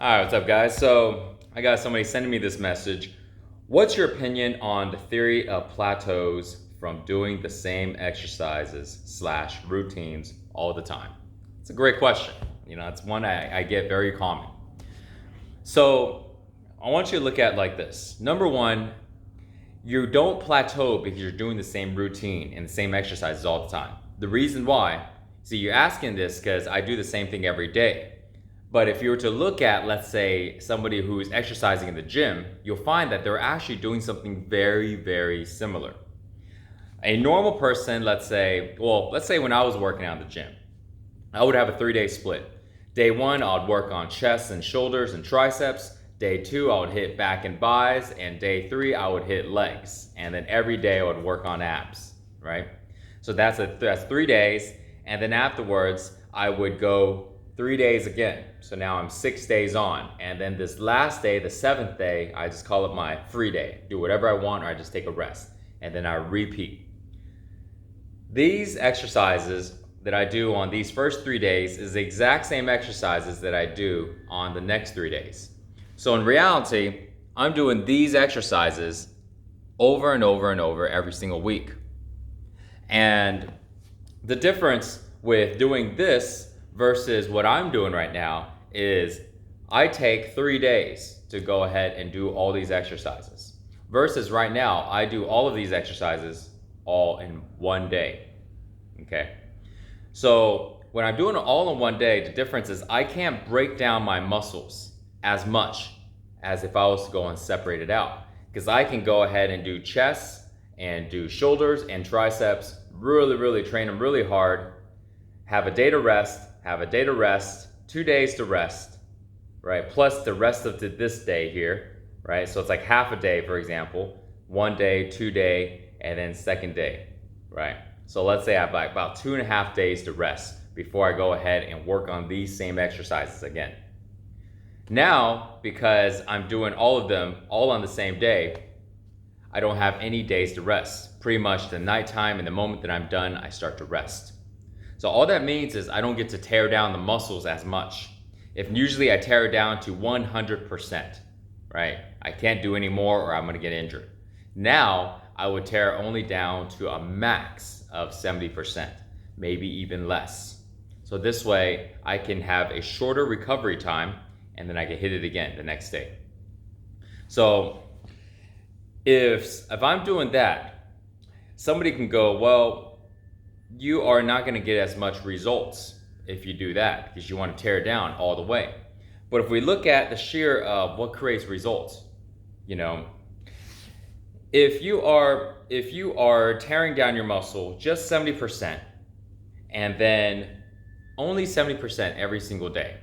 Alright, what's up guys? So I got somebody sending me this message. What's your opinion on the theory of plateaus from doing the same exercises slash routines all the time? It's a great question. It's one I get very common. So I want you to look at it like this. Number one, you don't plateau because you're doing the same routine and the same exercises all the time. The reason why, see, you're asking this because I do the same thing every day. But if you were to look at, let's say, somebody who's exercising in the gym, you'll find that they're actually doing something very, very similar. A normal person, let's say when I was working out in the gym, I would have a 3-day split. Day one, I would work on chest and shoulders and triceps. Day two, I would hit back and buys. And day three, I would hit legs. And then every day I would work on abs, right? So that's 3 days. And then afterwards, I would go 3 days again. So now I'm 6 days on. And then this last day, the 7th day, I just call it my free day. Do whatever I want, or I just take a rest. And then I repeat. These exercises that I do on these first 3 days is the exact same exercises that I do on the next 3 days. So in reality, I'm doing these exercises over and over and over every single week. And the difference with doing this versus what I'm doing right now is I take 3 days to go ahead and do all these exercises. Versus right now, I do all of these exercises all in 1 day, okay? So when I'm doing it all in 1 day, the difference is I can't break down my muscles as much as if I was to go and separate it out. Because I can go ahead and do chest and do shoulders and triceps, really train them really hard, have a day to rest, 2 days to rest, right? Plus the rest of this day here, right? So it's like half a day, for example, 1 day, 2 day, and then second day, right? So let's say I have like about 2.5 days to rest before I go ahead and work on these same exercises again. Now, because I'm doing all of them all on the same day, I don't have any days to rest. Pretty much the nighttime and the moment that I'm done, I start to rest. So all that means is I don't get to tear down the muscles as much. If usually I tear it down to 100%, right? I can't do any more or I'm gonna get injured. Now, I would tear only down to a max of 70%, maybe even less. So this way, I can have a shorter recovery time and then I can hit it again the next day. So if I'm doing that, somebody can go, well, you are not going to get as much results if you do that because you want to tear it down all the way. But if we look at the sheer of what creates results, if you are tearing down your muscle just 70% and then only 70% every single day,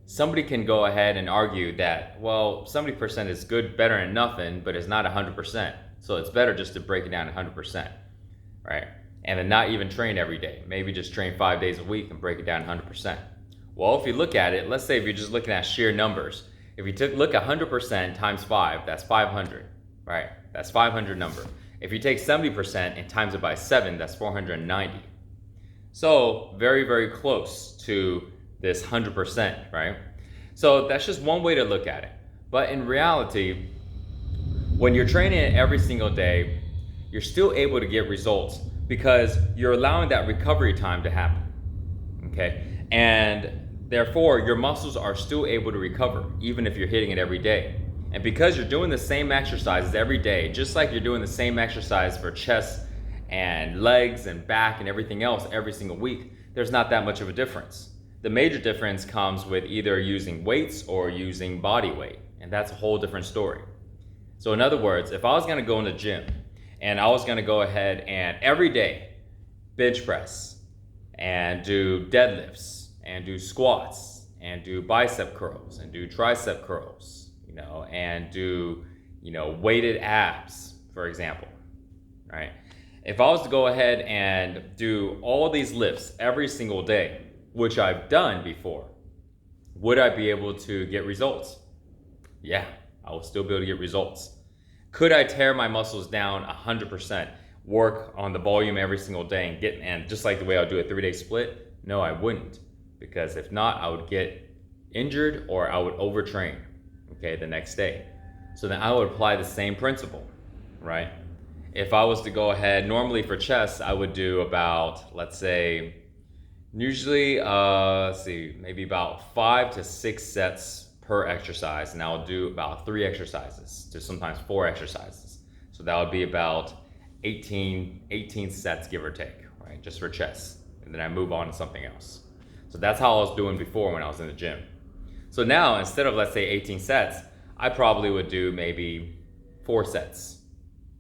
somebody can go ahead and argue that, well, 70% is good, better than nothing, but it's not 100%. So it's better just to break it down 100%, right? And then not even train every day. Maybe just train 5 days a week and break it down 100%. Well, if you look at it, let's say if you're just looking at sheer numbers, if you look 100% times 5, that's 500, right? That's 500 number. If you take 70% and times it by 7, that's 490. So very close to this 100%, right? So that's just one way to look at it. But in reality, when you're training it every single day, you're still able to get results because you're allowing that recovery time to happen, okay? And therefore, your muscles are still able to recover, even if you're hitting it every day. And because you're doing the same exercises every day, just like you're doing the same exercise for chest and legs and back and everything else every single week, there's not that much of a difference. The major difference comes with either using weights or using body weight, and that's a whole different story. So in other words, if I was gonna go in the gym and I was gonna go ahead and every day bench press and do deadlifts and do squats and do bicep curls and do tricep curls, and do, weighted abs, for example, right? If I was to go ahead and do all these lifts every single day, which I've done before, would I be able to get results? Yeah, I will still be able to get results. Could I tear my muscles down 100%, work on the volume every single day and just like the way I'll do a 3-day split? No, I wouldn't, because if not, I would get injured or I would overtrain, okay, the next day. So then I would apply the same principle, right? If I was to go ahead, normally for chest, I would do about, let's say, usually, let's see, maybe about 5 to 6 sets per exercise, and I'll do about 3 exercises to sometimes 4 exercises. So that would be about 18 sets, give or take, right? Just for chest. And then I move on to something else. So that's how I was doing before when I was in the gym. So now, instead of, let's say, 18 sets, I probably would do maybe 4 sets,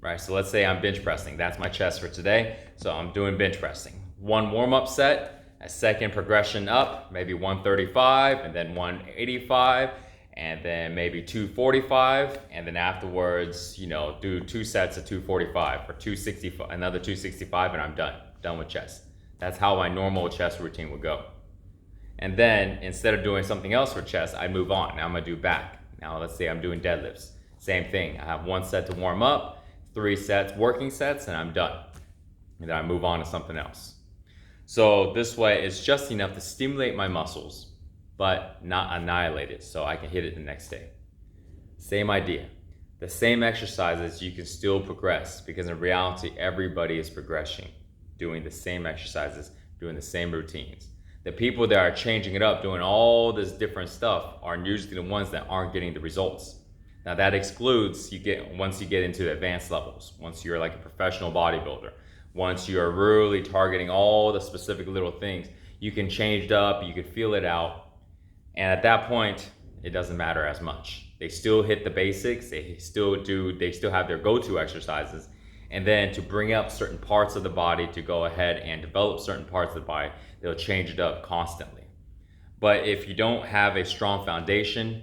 right? So let's say I'm bench pressing. That's my chest for today. So I'm doing bench pressing. One warm-up set, a second progression up, maybe 135, and then 185, and then maybe 245, and then afterwards, do 2 sets of 245 or 265, another 265, and I'm done with chest. That's how my normal chest routine would go. And then instead of doing something else for chest, I move on. Now I'm gonna do back. Now let's say I'm doing deadlifts. Same thing. I have 1 set to warm up, 3 sets, working sets, and I'm done. And then I move on to something else. So this way it's just enough to stimulate my muscles, but not annihilate it so I can hit it the next day. Same idea. The same exercises, you can still progress because in reality, everybody is progressing, doing the same exercises, doing the same routines. The people that are changing it up, doing all this different stuff, are usually the ones that aren't getting the results. Now that excludes once you get into the advanced levels, once you're like a professional bodybuilder, once you're really targeting all the specific little things, you can change it up, you can feel it out, and at that point, it doesn't matter as much. They still hit the basics, they still have their go-to exercises, and then to bring up certain parts of the body to go ahead and develop certain parts of the body, they'll change it up constantly. But if you don't have a strong foundation,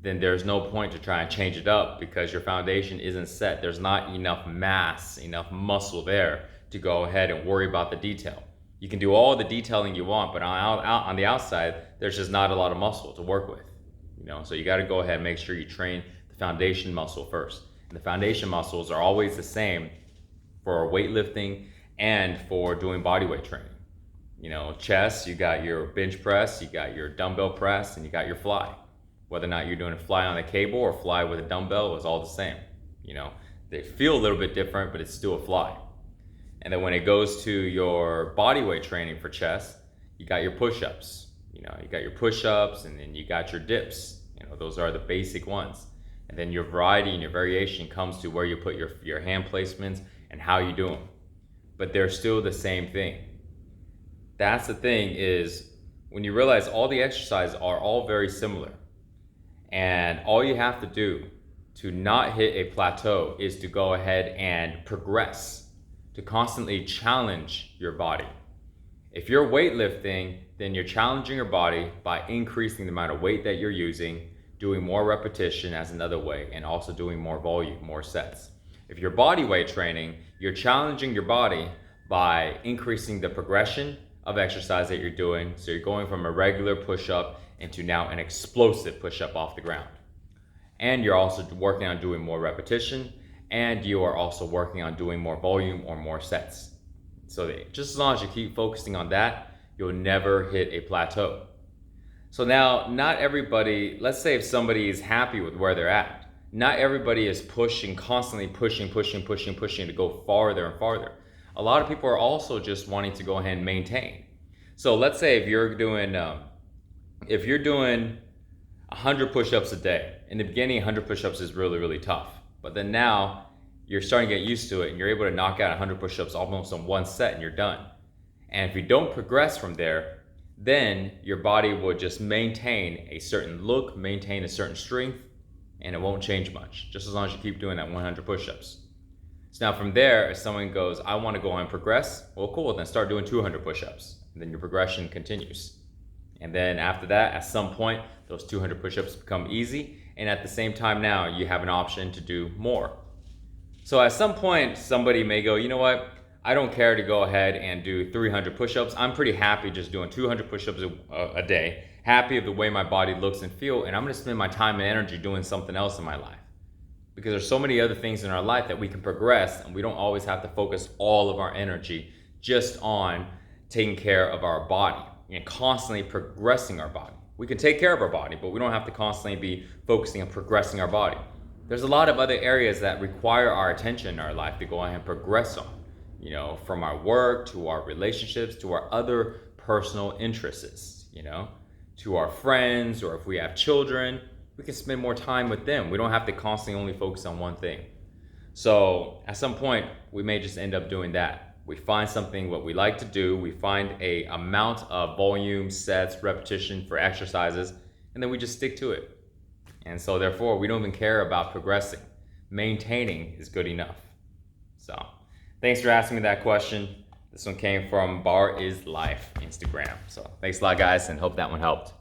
then there's no point to try and change it up because your foundation isn't set. There's not enough mass, enough muscle there to go ahead and worry about the detail. You can do all the detailing you want, but on the outside, there's just not a lot of muscle to work with. So you got to go ahead and make sure you train the foundation muscle first. And the foundation muscles are always the same for weightlifting and for doing bodyweight training. Chest, you got your bench press, you got your dumbbell press, and you got your fly. Whether or not you're doing a fly on a cable or fly with a dumbbell, it's all the same. They feel a little bit different, but it's still a fly. And then when it goes to your bodyweight training for chest, you got your push-ups. You got your push-ups, and then you got your dips. Those are the basic ones. And then your variety and your variation comes to where you put your hand placements and how you do them. But they're still the same thing. That's the thing, is when you realize all the exercises are all very similar, and all you have to do to not hit a plateau is to go ahead and progress, to constantly challenge your body. If you're weightlifting, then you're challenging your body by increasing the amount of weight that you're using, doing more repetition as another way, and also doing more volume, more sets. If you're bodyweight training, you're challenging your body by increasing the progression of exercise that you're doing. So you're going from a regular push-up into now an explosive push-up off the ground. And you're also working on doing more repetition, and you are also working on doing more volume or more sets. So just as long as you keep focusing on that, you'll never hit a plateau. So now, not everybody, let's say if somebody is happy with where they're at, not everybody is constantly pushing to go farther and farther. A lot of people are also just wanting to go ahead and maintain. So let's say if you're doing 100 push-ups a day. In the beginning, 100 push-ups is really, really tough. But then now, you're starting to get used to it, and you're able to knock out 100 push-ups almost in 1 set, and you're done. And if you don't progress from there, then your body will just maintain a certain look, maintain a certain strength, and it won't change much, just as long as you keep doing that 100 push-ups. So now from there, if someone goes, I want to go and progress, well, cool, then start doing 200 push-ups. And then your progression continues. And then after that, at some point, those 200 push-ups become easy. And at the same time now, you have an option to do more. So at some point, somebody may go, you know what? I don't care to go ahead and do 300 push-ups. I'm pretty happy just doing 200 push-ups a day, happy of the way my body looks and feel, and I'm gonna spend my time and energy doing something else in my life. Because there's so many other things in our life that we can progress, and we don't always have to focus all of our energy just on taking care of our body and constantly progressing our body. We can take care of our body, but we don't have to constantly be focusing on progressing our body. There's a lot of other areas that require our attention in our life to go ahead and progress on, from our work to our relationships to our other personal interests, to our friends, or if we have children, we can spend more time with them. We don't have to constantly only focus on one thing. So at some point, we may just end up doing that. We find something what we like to do, we find a amount of volume, sets, repetition for exercises, and then we just stick to it. And so therefore, we don't even care about progressing. Maintaining is good enough. So thanks for asking me that question. This one came from Bar Is Life Instagram. So thanks a lot, guys, and hope that one helped.